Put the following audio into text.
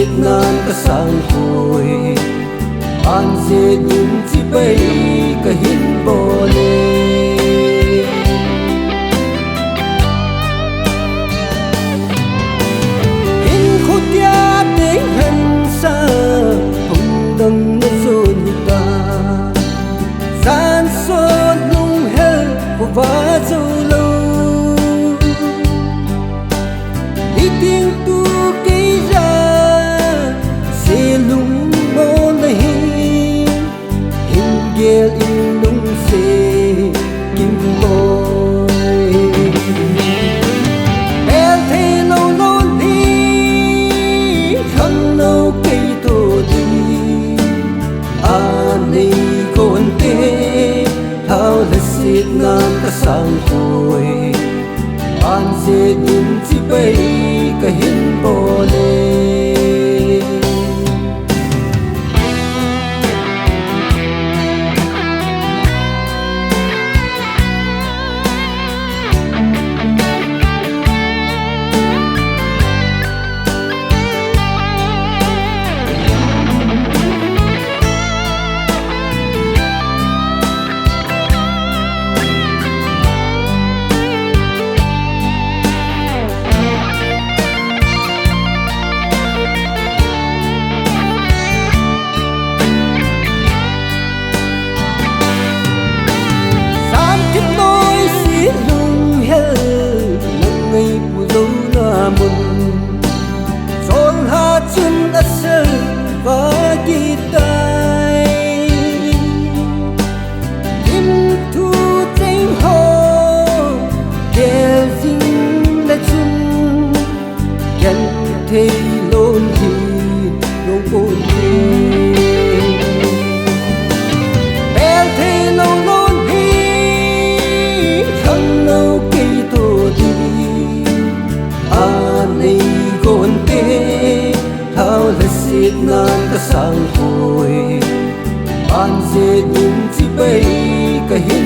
siết nan ka sang hồi an dê nhìn chỉ bay ka hin bồ lê hin khúc ya để hân sa hồng đằng nó dồn ta gian son lung hel của vã dâu lâu đi tiếng tu cây ra xe lung mô lê hình ghê in lung xe kim bôi bèl thê lâu lâu đi khăn lâu cây tô đi ani con tê thao là siết nan ta sang hồi an dê nhìn chỉ bay ka hin bồ lê son ha chân đã sơ và kỳ tay tim thu tranh hồ kẻ dinh đã chung nhận thấy lôn thì nông côn thì bèl thấy lâu lôn thì khăn lâu cây tô đi ani con tê thao là siết nan ta sang hồi an dê nhìn chỉ bay ka hin